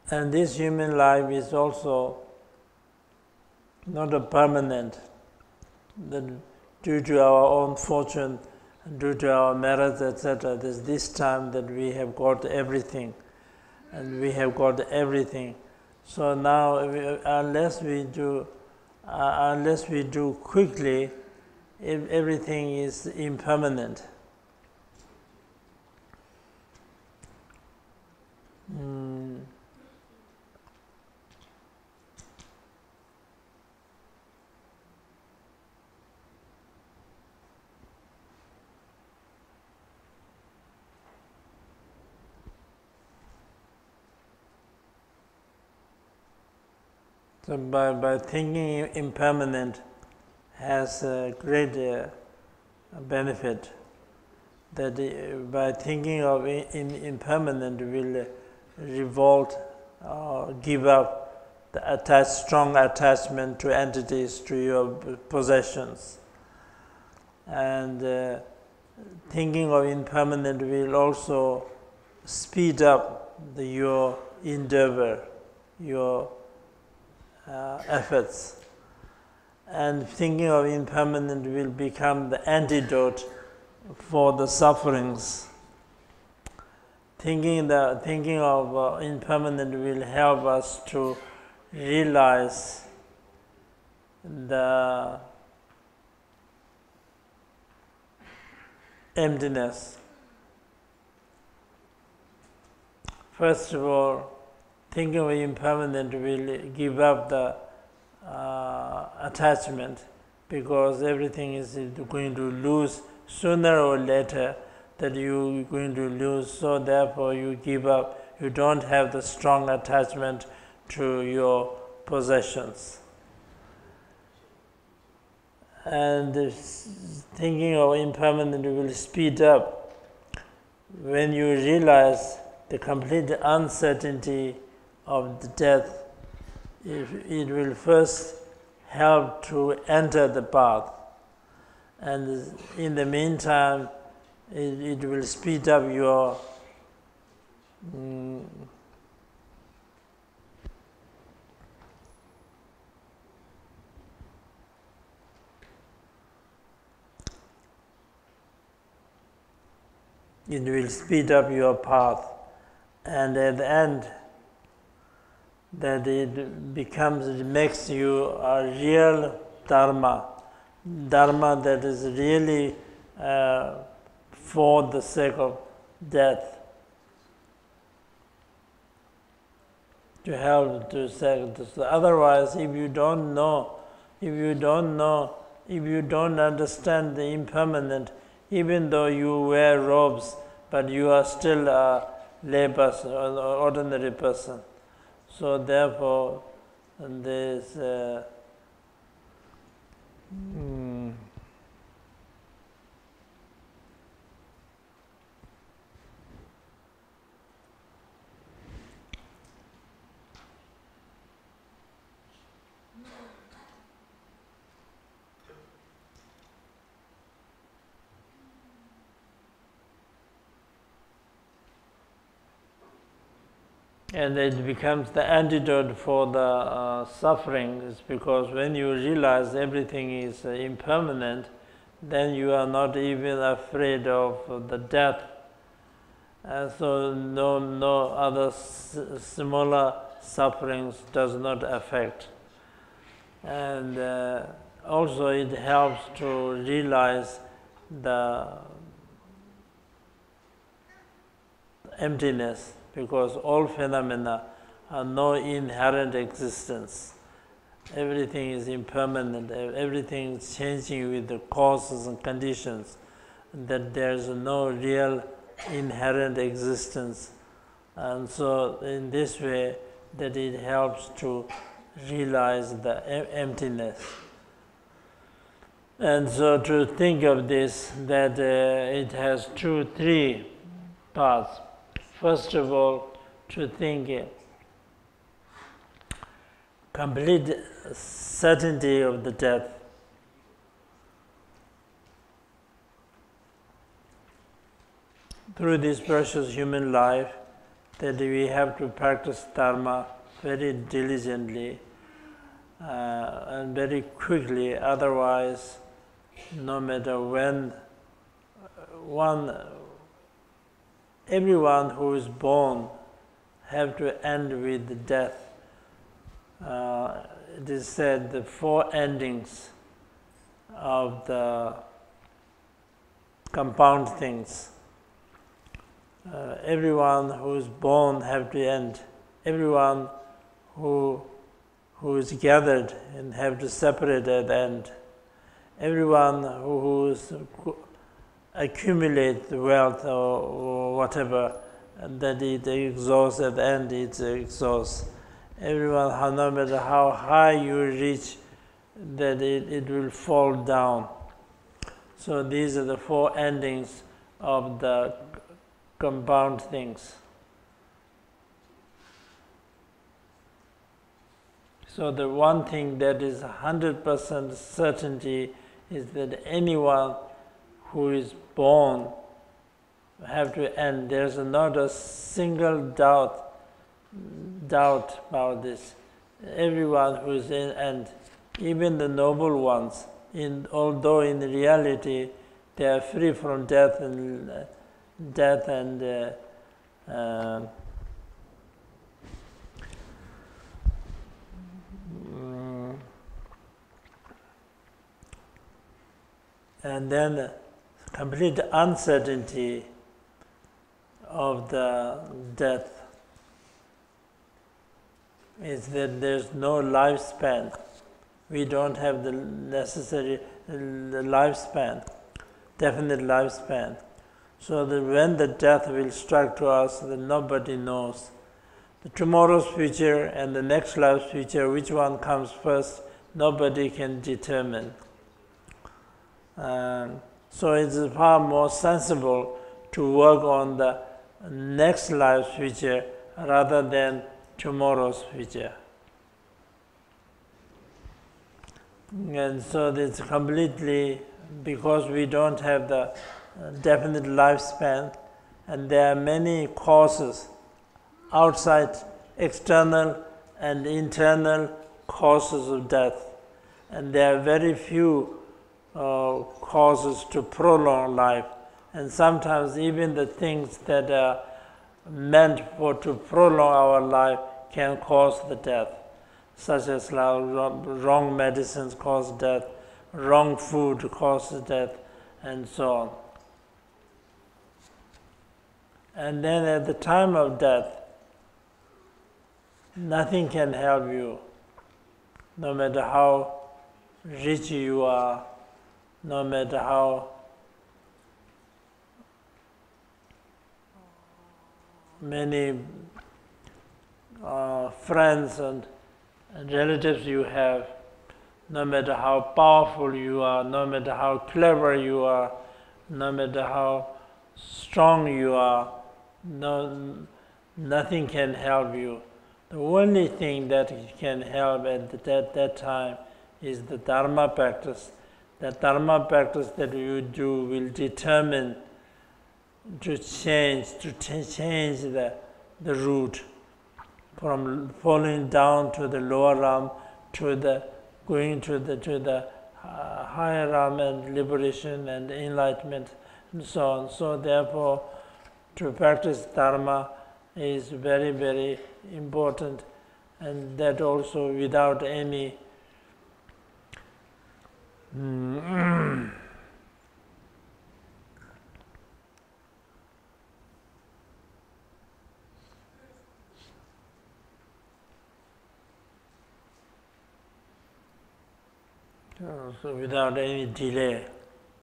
And this human life is also not a permanent, that due to our own fortune, due to our merits, etc., there's this time that we have got everything, and we have got everything. So now, unless we do quickly, everything is impermanent. So by thinking impermanent has a great benefit, that by thinking of impermanent will revolt or give up the strong attachment to entities, to your possessions. And thinking of impermanent will also speed up your endeavor, your efforts. And thinking of impermanent will become the antidote for the sufferings. Thinking of impermanent will help us to realize the emptiness. First of all, thinking of impermanent will give up the attachment, because everything is going to lose sooner or later, that you're going to lose, so therefore you give up, you don't have the strong attachment to your possessions. And thinking of impermanent will speed up when you realize the complete uncertainty of the death. It will first help to enter the path, and in the meantime it will speed up your path, and at the end that it makes you a real dharma that is really for the sake of death, to help to say. Otherwise, if you don't understand the impermanent, even though you wear robes, but you are still a lay person, an ordinary person. So therefore, this and it becomes the antidote for the sufferings, because when you realize everything is impermanent, then you are not even afraid of the death. So no other similar sufferings does not affect. And also it helps to realize the emptiness, because all phenomena are no inherent existence. Everything is impermanent, everything is changing with the causes and conditions, that there is no real inherent existence. And so in this way, that it helps to realize the emptiness. And so to think of this, that it has three parts. First of all, to think complete certainty of the death. Through this precious human life, that we have to practice Dharma very diligently and very quickly, otherwise, no matter when, everyone who is born have to end with death. It is said the four endings of the compound things. Everyone who is born have to end. Everyone who is gathered and have to separate at the end. Everyone who accumulate wealth or whatever, that it exhausts at the end, it exhausts. Everyone, no matter how high you reach, that it will fall down. So these are the four endings of the compound things. So the one thing that is 100% certainty is that anyone who is born have to end. There's not a single doubt about this. Everyone who is in end, even the noble ones, although in reality they are free from death and then complete uncertainty of the death is that there's no lifespan. We don't have the necessary lifespan, definite lifespan. So that when the death will strike to us, that nobody knows. The tomorrow's future and the next life's future, which one comes first, nobody can determine. So it is far more sensible to work on the next life's future rather than tomorrow's future. And so it's completely, because we don't have the definite lifespan, and there are many causes, outside, external and internal causes of death. And there are very few causes to prolong life. And sometimes even the things that are meant to prolong our life can cause the death, such as wrong medicines cause death, wrong food causes death, and so on. And then at the time of death, nothing can help you, no matter how rich you are, no matter how many friends and relatives you have, no matter how powerful you are, no matter how clever you are, no matter how strong you are, nothing can help you. The only thing that can help at that time is the Dharma practice. The Dharma practice that you do will determine to change the route from falling down to the lower realm to the going to the higher realm and liberation and enlightenment and so on. So therefore, to practice Dharma is very, very important, and that also without any so without any delay.